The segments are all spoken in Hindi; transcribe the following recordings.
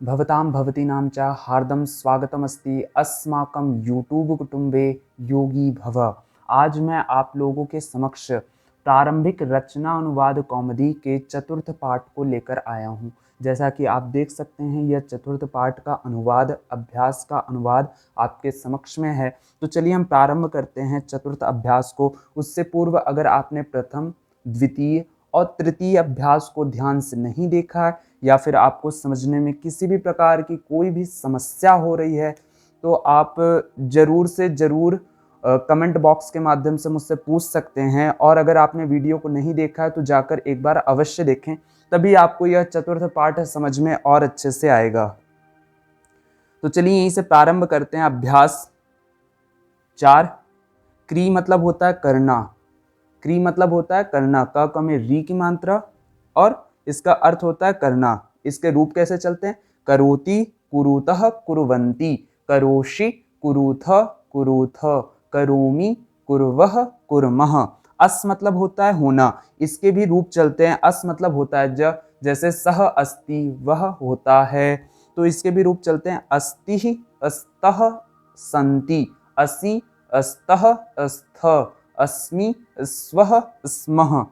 भवतां भवतीनां च हार्दं स्वागतमस्ति अस्माकं यूट्यूब कुटुंबे योगी भव। आज मैं आप लोगों के समक्ष प्रारंभिक रचना अनुवाद कौमुदी के चतुर्थ पाठ को लेकर आया हूँ। जैसा कि आप देख सकते हैं, यह चतुर्थ पाठ का अनुवाद, अभ्यास का अनुवाद आपके समक्ष में है। तो चलिए हम प्रारंभ करते हैं चतुर्थ अभ्यास को। उससे पूर्व अगर आपने प्रथम, द्वितीय और तृतीय अभ्यास को ध्यान से नहीं देखा है या फिर आपको समझने में किसी भी प्रकार की कोई भी समस्या हो रही है, तो आप ज़रूर से ज़रूर कमेंट बॉक्स के माध्यम से मुझसे पूछ सकते हैं। और अगर आपने वीडियो को नहीं देखा है तो जाकर एक बार अवश्य देखें, तभी आपको यह चतुर्थ पाठ समझ में और अच्छे से आएगा। तो चलिए यहीं से प्रारंभ करते हैं। अभ्यास 4। क्री मतलब होता है करना। क्री मतलब होता है करना। क क में री की मात्रा और इसका अर्थ होता है करना। इसके रूप कैसे चलते हैं? करोति, कुरुतः, कुर्वन्ति, करोषि, कुरुथ, कुरुथ, करोमि, कुर्वः, कुर्मः। अस मतलब होता है होना। इसके भी रूप चलते हैं। अस मतलब होता है जैसे सह अस्ति, वह होता है, तो इसके भी रूप चलते हैं। अस्ति, अस्तः, सन्ति, असि, अस्तः, अस्थ, अस्मि, स्वः, स्मः।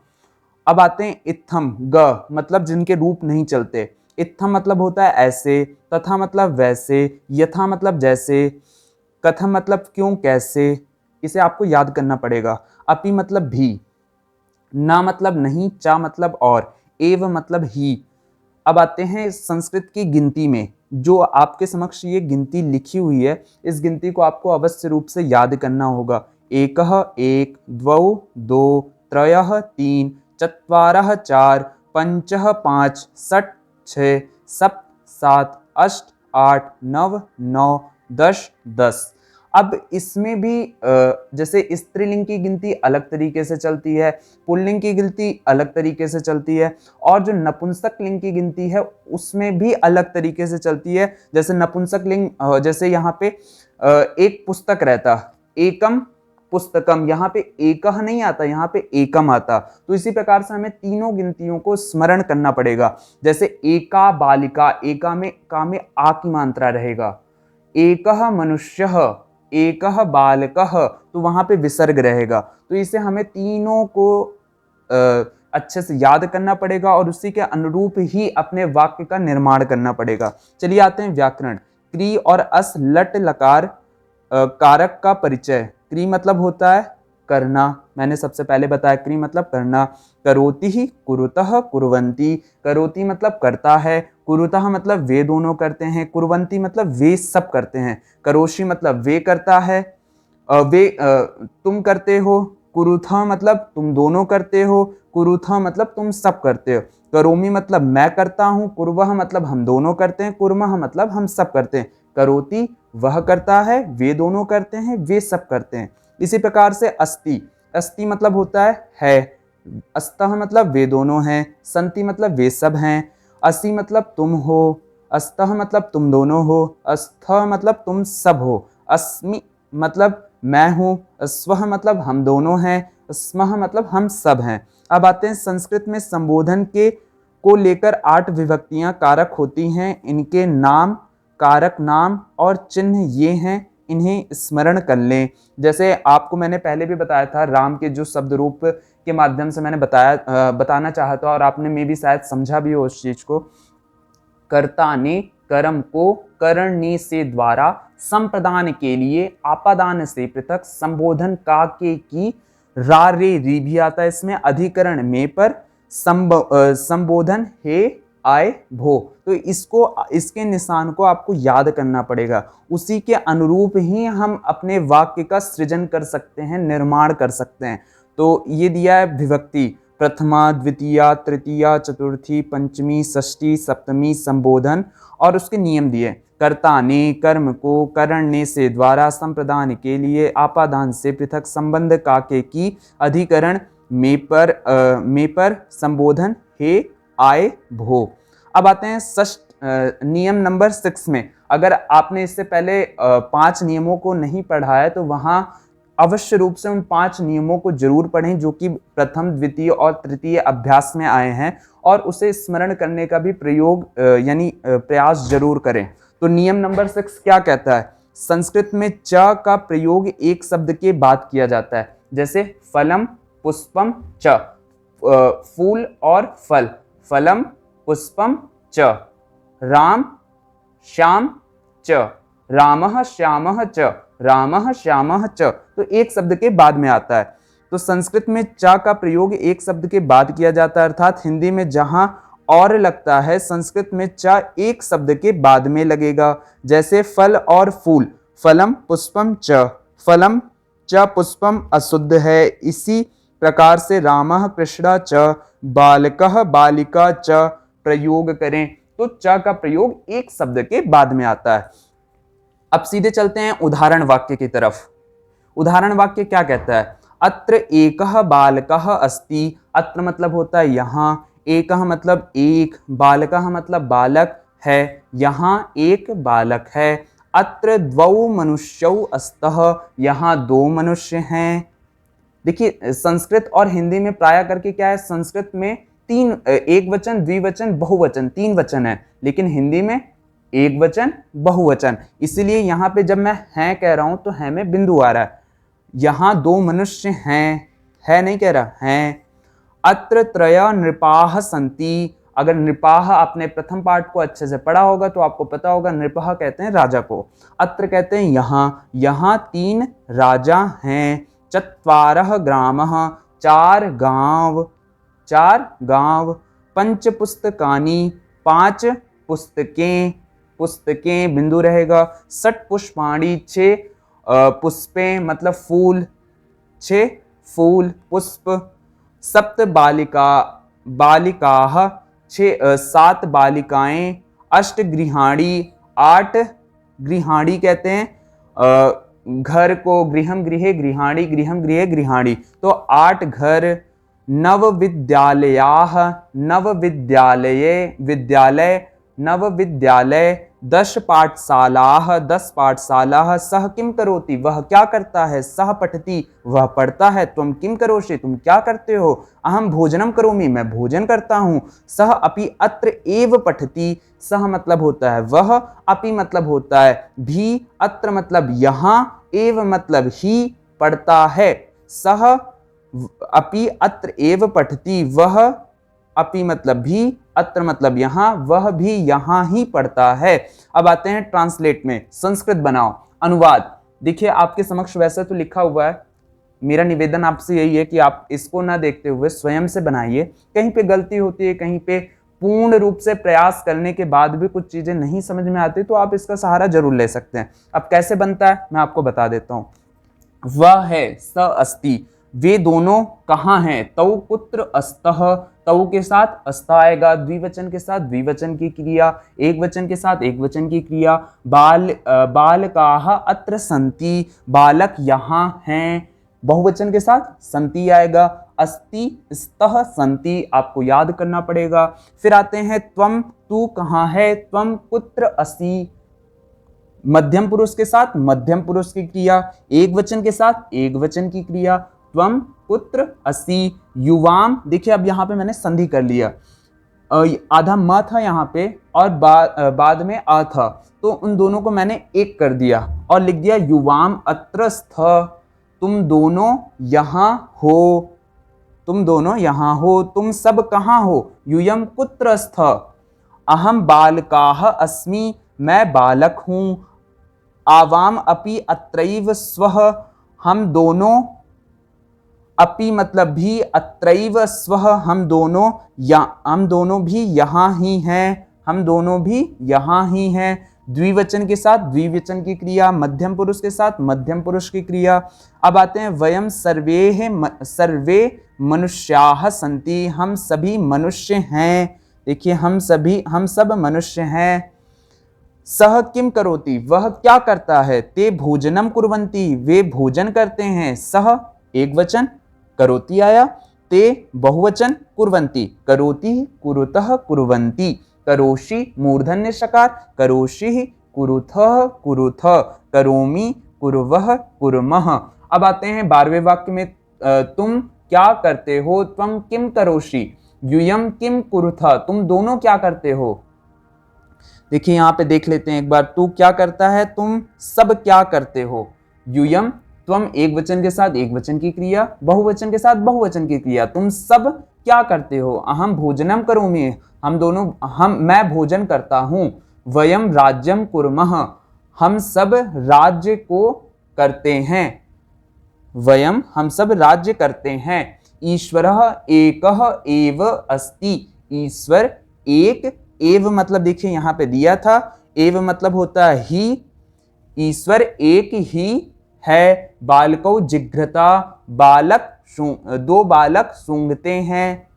अब आते हैं इत्थम। ग मतलब जिनके रूप नहीं चलते। इत्थम मतलब होता है ऐसे, तथा मतलब वैसे, यथा मतलब जैसे, कथम मतलब क्यों, कैसे। इसे आपको याद करना पड़ेगा। अपि मतलब भी, ना मतलब नहीं, चा मतलब और, एव मतलब ही। अब आते हैं संस्कृत की गिनती में। जो आपके समक्ष ये गिनती लिखी हुई है, इस गिनती को आपको अवश्य रूप से याद करना होगा। एकः एक, द्वौ दो, त्रयः तीन, चत्वारः चार, पंचः पाँच, षट् छः, सप्त सात, अष्ट आठ, नव नौ, दश दस। अब इसमें भी जैसे स्त्रीलिंग की गिनती अलग तरीके से चलती है, पुल्लिंग की गिनती अलग तरीके से चलती है, और जो नपुंसक लिंग की गिनती है उसमें भी अलग तरीके से चलती है। जैसे नपुंसक लिंग, जैसे यहाँ पे एक पुस्तक रहता, एकम पुस्तकम, यहाँ पे एकह नहीं आता, यहाँ पे एकम आता। तो इसी प्रकार से हमें तीनों गिनतियों को स्मरण करना पड़ेगा। जैसे एका बालिका, एका में का में आ की मात्रा रहेगा। एकह मनुष्यः, एकह बालकः, तो वहां पे विसर्ग रहेगा। तो इसे हमें तीनों को अच्छे से याद करना पड़ेगा और उसी के अनुरूप ही अपने वाक्य का निर्माण करना पड़ेगा। चलिए आते हैं व्याकरण। क्री और अस लट लकार कारक का परिचय। क्री मतलब होता है करना, मैंने सबसे पहले बताया क्री मतलब करना। करोति ही, कुरुतः, कुर्वन्ति। करोति मतलब करता है, कुरुतः मतलब वे दोनों करते हैं, कुर्वन्ति मतलब वे सब करते हैं, करोषि मतलब वे करता है, तुम करते हो, कुरुथा मतलब तुम दोनों करते हो, कुरुथा मतलब तुम सब करते हो, करोमि मतलब मैं करता हूँ, कुर्वः मतलब हम दोनों करते हैं, कुर्मः मतलब हम सब करते हैं। करोति वह करता है, वे दोनों करते हैं, वे सब करते हैं। इसी प्रकार से अस्ति। अस्ति मतलब होता है। अस्तः मतलब वे दोनों हैं, सन्ति मतलब वे सब हैं, असि मतलब तुम हो, अस्तः मतलब तुम दोनों हो, अस्थ मतलब तुम सब हो, अस्मि मतलब मैं हूँ, स्वः मतलब हम दोनों हैं, स्मः मतलब हम सब हैं। अब आते हैं संस्कृत में संबोधन के को लेकर 8 विभक्तियां कारक होती हैं। इनके नाम, कारक नाम और चिन्ह ये हैं, इन्हें स्मरण कर लें। जैसे आपको मैंने पहले भी बताया था, राम के जो शब्द रूप के माध्यम से मैंने बताना चाहा था और आपने में भी शायद समझा भी हो उस चीज को। कर्ता ने कर्म को करने से द्वारा संप्रदान के लिए आपादान से पृथक संबोधन का के की रा रे री भी आता है इसमें, अधिकरण में पर संबोधन हे आय भो। तो इसके निशान को आपको याद करना पड़ेगा। उसी के अनुरूप ही हम अपने वाक्य का सृजन कर सकते हैं, निर्माण कर सकते हैं। तो ये दिया है विभक्ति, प्रथमा, द्वितीया, तृतीया, चतुर्थी, पंचमी, षष्ठी, सप्तमी, संबोधन, और उसके नियम दिए। कर्ता ने कर्म को करने से द्वारा संप्रदान के लिए आपादान से पृथक संबंध काके की अधिकरण में पर संबोधन हे आय भो। अब आते हैं नियम नंबर 6 में। अगर आपने इससे पहले 5 नियमों को नहीं पढ़ा है तो वहां अवश्य रूप से उन 5 नियमों को जरूर पढ़ें जो कि प्रथम, द्वितीय और तृतीय अभ्यास में आए हैं, और उसे स्मरण करने का भी प्रयास जरूर करें। तो नियम नंबर 6 क्या कहता है? संस्कृत में च का प्रयोग एक शब्द के बाद किया जाता है, जैसे फलम पुष्पम च, फूल और फल, फलम पुष्पम च, राम श्याम च, रामः श्यामः च, रामः श्यामः च, तो एक शब्द के बाद में आता है। तो संस्कृत में च का प्रयोग एक शब्द के बाद किया जाता है, अर्थात हिंदी में जहां और लगता है, संस्कृत में च एक शब्द के बाद में लगेगा। जैसे फल और फूल, फलम पुष्पम च, फलम च पुष्पम अशुद्ध है। इसी प्रकार से रामः कृष्णा च, बालकः बालिका च प्रयोग करें, तो च का प्रयोग एक शब्द के बाद में आता है। अब सीधे चलते हैं उदाहरण वाक्य की तरफ। उदाहरण वाक्य क्या कहता है? अत्र एकः बालकः अस्ति, अत्र मतलब होता है यहाँ, एकः मतलब एक, बालकः मतलब बालक है, यहाँ एक बालक है। अत्र द्वौ मनुष्यौ अस्तः, यहाँ 2 मनुष्य हैं। देखिए संस्कृत और हिंदी में प्राय करके क्या है, संस्कृत में 3 एक वचन, द्विवचन, बहुवचन, 3 वचन है, लेकिन हिंदी में एक वचन, बहुवचन। इसलिए यहाँ पे जब मैं हैं कह रहा हूं तो हैं में बिंदु आ रहा है। यहाँ 2 मनुष्य हैं, है नहीं कह रहा, हैं। अत्र त्रय नृपाः सन्ति, अगर नृपाः आपने प्रथम पाठ को अच्छे से पढ़ा होगा तो आपको पता होगा, नृपाः कहते हैं राजा को, अत्र कहते हैं यहाँ, यहाँ 3 राजा हैं। चत्वारः ग्रामः, 4 गांव, 4 गांव। पंच पुस्तकानि, 5 पुस्तकें, पुस्तकें बिंदु रहेगा। 6 पुष्पाणि, 6 पुष्पें मतलब फूल, 6 फूल पुष्प। 7 बालिका, बालिकाः, 7 बालिकाएं। 8 गृहाणी, 8 गृहाणी कहते हैं घर को, गृहम गृहे गृहाणी, गृहम गृहे गृहाणी, तो 8 घर। 9 विद्यालयाः, 9 विद्यालये, विद्यालय, 9 विद्यालय। 10 पाठशालाः, 10 पाठशालाः। सः किं करोति, वह क्या करता है। सः पठति, वह पढ़ता है। त्वं किं करोषि, तुम क्या करते हो। अहं भोजनं करोमि, मैं भोजन करता हूँ। सः अपि अत्र एव पठति, सः मतलब होता है वह, अपि मतलब होता है भी, अत्र मतलब यहाँ, एव मतलब ही, पढ़ता है। सः अपि अत्र एव पठति, वह अपि मतलब भी, अत्र मतलब यहाँ, वह भी यहाँ ही पढ़ता है। अब आते हैं ट्रांसलेट में, संस्कृत बनाओ, अनुवाद। देखिए आपके समक्ष वैसे तो लिखा हुआ है, मेरा निवेदन आपसे यही है कि आप इसको ना देखते हुए स्वयं से बनाइए। कहीं पे गलती होती है, कहीं पे पूर्ण रूप से प्रयास करने के बाद भी कुछ चीजें नहीं समझ में आती, तो आप इसका सहारा जरूर ले सकते हैं। अब कैसे बनता है मैं आपको बता देता हूँ। वह है, स अस्ति, वे दोनों कहाँ हैं। तौ कुत्र अस्तः, तौ के साथ अस्ता आएगा, द्विवचन के साथ द्विवचन की क्रिया, एक वचन के साथ एक वचन की क्रिया। बालकाः अत्र सन्ति, बालक यहाँ हैं, बहुवचन के साथ सन्ति आएगा। अस्ति, स्तः, सन्ति, आपको याद करना पड़ेगा। फिर आते हैं त्वम, तू कहाँ है। त्वम कुत्र असि, मध्यम पुरुष के साथ मध्यम पुरुष की क्रिया, एक वचन के साथ एक वचन की क्रिया। त्वम कुत्र असि। युवाम, देखिए अब यहाँ पे मैंने संधि कर लिया, आधा म था यहाँ पे और बाद में आ था, तो उन दोनों को मैंने एक कर दिया और लिख दिया युवाम अत्र स्थ, तुम दोनों यहाँ हो, तुम दोनों यहाँ हो। तुम सब कहाँ हो। यूयम कुत्र स्थ, अहम बालकाः अस्मि, मैं बालक हूँ। आवाम अपि अत्रैव स्वः, हम दोनों, अपि मतलब भी, अत्रैव स्वः हम दोनों भी यहाँ ही हैं, हम दोनों भी यहाँ ही हैं। द्विवचन के साथ द्विवचन की क्रिया, मध्यम पुरुष के साथ मध्यम पुरुष की क्रिया। अब आते हैं वयम सर्वे मनुष्याः सन्ति, हम सभी मनुष्य हैं। देखिए हम सब मनुष्य हैं। सह किम करोति, वह क्या करता है। ते भोजनम कुर्वन्ति, वे भोजन करते हैं। सह एक वचन, करोति आया। ते बहुवचन, कुर्वन्ति, करोति, कुरुतः, कुर्वन्ति। करोषि मूर्धन्य षकार, करोषि, कुरुथः, कुरुथ, करोमि, कुर्वः, कुर्मः। अब आते हैं 12वें वाक्य में, तुम क्या करते हो, त्वम किम करोषि, यूयम किम कुरुथ, तुम दोनों क्या करते हो। देखिए यहाँ पे देख लेते हैं एक बार, तू क्या करता है, तुम सब क्या करते हो। यूयम त्वम एक वचन के साथ एक वचन की क्रिया, बहुवचन के साथ बहुवचन की क्रिया, तुम सब क्या करते हो। अहम भोजनम करोमि, मैं भोजन करता हूँ। वयम राज्यम कुर्मः, हम सब राज्य को करते हैं। वयम हम सब राज्य करते हैं। ईश्वरः एकः एव अस्ति, ईश्वर एक, एव मतलब देखिए यहाँ पे दिया था, एव मतलब होता है ही, ईश्वर एक ही है। बालको जिघ्रता, दो बालक सूंघते हैं।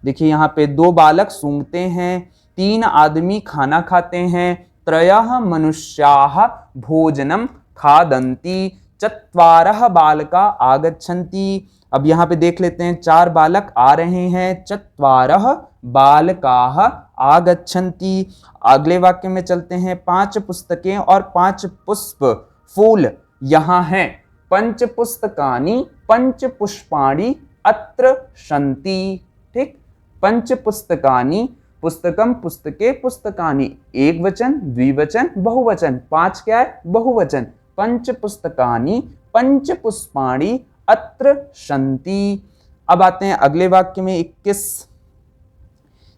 देखिए यहाँ पे दो बालक सूंघते हैं। 3 आदमी खाना खाते हैं। त्रयः मनुष्याः भोजनम खादन्ति, 4 बालका आगच्छन्ति। अब यहाँ पे देख लेते हैं, 4 बालक आ रहे हैं। 4 बालकाः आगच्छन्ति। अगले वाक्य में चलते हैं। 5 पुस्तकें और 5 पुष्प फूल यहाँ हैं। पंच पुस्तकानि पंच पुष्पाणि अत्र सन्ति। ठीक, पंच पुस्तकानि, पुस्तकम पुस्तके पुस्तकानि, एक वचन द्विवचन बहुवचन, 5 क्या है, बहुवचन। पंच पुस्तकानि पंच पुष्पाणि अत्र सन्ति। अब आते हैं अगले वाक्य में 21।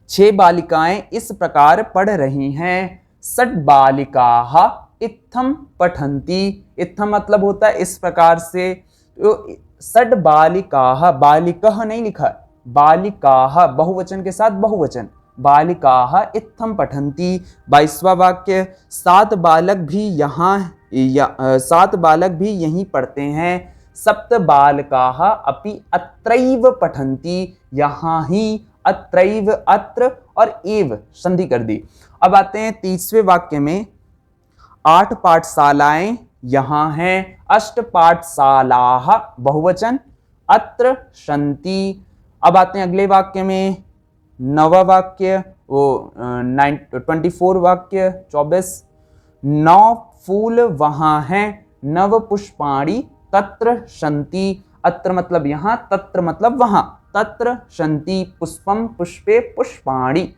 6 बालिकाएं इस प्रकार पढ़ रही हैं। 6 बालिकाः इत्थम पठन्ति, इत्थम मतलब होता है इस प्रकार से। तो 6 बालिकाः, बालिकः नहीं लिखा, बालिकाः बहुवचन के साथ बहुवचन, बालिकाः इत्थम पठन्ति। 22वां वाक्य, 7 बालक भी यहाँ 7 बालक भी यहीं पढ़ते हैं। 7 बालकाः अपि अत्रैव पठन्ति, यहाँ ही, अत्रैव अत्र और एव संधि कर दी। अब आते हैं 30वें वाक्य में। 8 पाठशालाएं यहाँ हैं। 8 पाठशालाः बहुवचन अत्र सन्ति। अब आते हैं अगले वाक्य में, 9वां वाक्य, 24 वाक्य 24। 9 फूल वहां हैं। 9 पुष्पाणि तत्र सन्ति, अत्र मतलब यहाँ, तत्र मतलब वहां, तत्र सन्ति पुष्पम पुष्पे पुष्पाणि।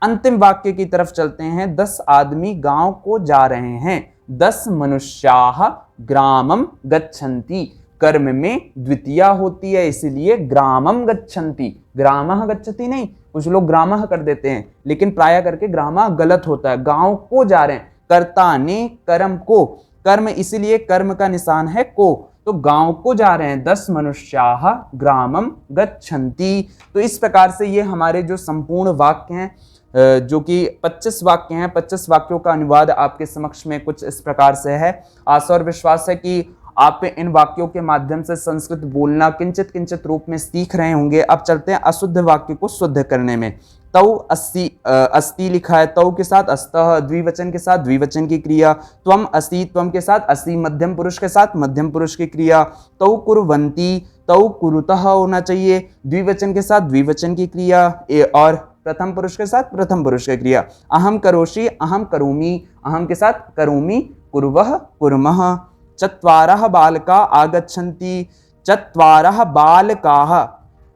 अंतिम वाक्य की तरफ चलते हैं। 10 आदमी गांव को जा रहे हैं। 10 मनुष्याः ग्रामम गच्छन्ति, कर्म में द्वितीया होती है इसलिए ग्रामम गच्छन्ति, ग्रामः गच्छति नहीं, कुछ लोग ग्रामः कर देते हैं लेकिन प्राय करके ग्रामः गलत होता है। गांव को जा रहे हैं, कर्ता ने कर्म को, कर्म इसीलिए कर्म का निशान है को, तो गांव को जा रहे हैं। 10 मनुष्याः ग्रामम गच्छन्ति। तो इस प्रकार से ये हमारे जो संपूर्ण वाक्य हैं, जो कि 25 वाक्य हैं, 25 वाक्यों का अनुवाद आपके समक्ष में कुछ इस प्रकार से है। आशा और विश्वास है कि आप इन वाक्यों के माध्यम से संस्कृत बोलना किंचित किंचित रूप में सीख रहे होंगे। अब चलते हैं अशुद्ध वाक्य को शुद्ध करने में। तौ अस्ति लिखा है, तौ के साथ अस्तः, द्विवचन के साथ द्विवचन की क्रिया। त्वम असि, त्वम के साथ असि मध्यम पुरुष के साथ मध्यम पुरुष की क्रिया। तौ कुर्वन्ति, तौ कुरुतः होना चाहिए, द्विवचन के साथ द्विवचन की क्रिया, और प्रथम पुरुष के साथ प्रथम पुरुष की क्रिया। अहम करोषि, अहम करोमि, अहम के साथ करोमि, कुर्वः कुर्मः। 4 बालका आगच्छन्ति, 4 बालकाः,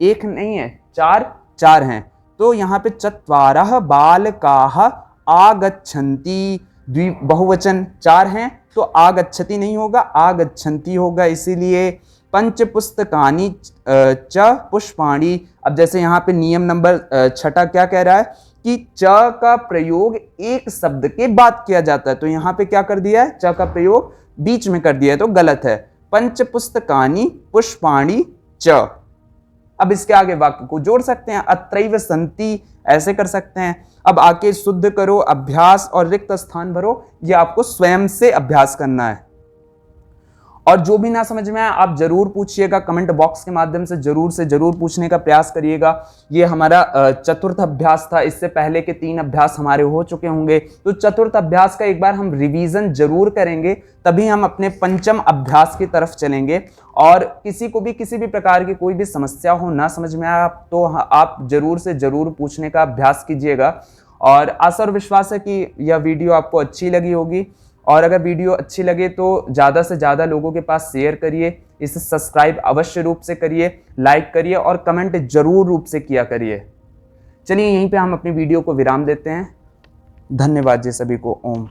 एक नहीं है, 4 हैं, तो यहाँ पे 4 बालकाः आगच्छन्ति, बहुवचन 4 हैं तो आगच्छति नहीं होगा, आगच्छन्ति होगा, इसीलिए। 5 पुस्तकानि च पुष्पाणि। अब जैसे यहाँ पे नियम नंबर 6 क्या कह रहा है कि च का प्रयोग एक शब्द के बाद किया जाता है, तो यहाँ पे क्या कर दिया है, च का प्रयोग बीच में कर दिया है तो गलत है। 5 पुस्तकानि पुष्पाणि च। अब इसके आगे वाक्य को जोड़ सकते हैं, अत्रैव सन्ति ऐसे कर सकते हैं। अब आके शुद्ध करो, अभ्यास और रिक्त स्थान भरो, ये आपको स्वयं से अभ्यास करना है। और जो भी ना समझ में आए आप जरूर पूछिएगा, कमेंट बॉक्स के माध्यम से जरूर पूछने का प्रयास करिएगा। ये हमारा 4th अभ्यास था, इससे पहले के 3 अभ्यास हमारे हो चुके होंगे, तो 4th अभ्यास का एक बार हम रिवीजन जरूर करेंगे, तभी हम अपने 5म अभ्यास की तरफ चलेंगे। और किसी को भी किसी भी प्रकार की कोई भी समस्या हो, ना समझ में आए तो आप जरूर से जरूर पूछने का अभ्यास कीजिएगा। और आशा और विश्वास है कि यह वीडियो आपको अच्छी लगी होगी और अगर वीडियो अच्छी लगे तो ज़्यादा से ज़्यादा लोगों के पास शेयर करिए, इसे सब्सक्राइब अवश्य रूप से करिए, लाइक करिए और कमेंट जरूर रूप से किया करिए। चलिए यहीं पे हम अपनी वीडियो को विराम देते हैं। धन्यवाद जी सभी को। ओम।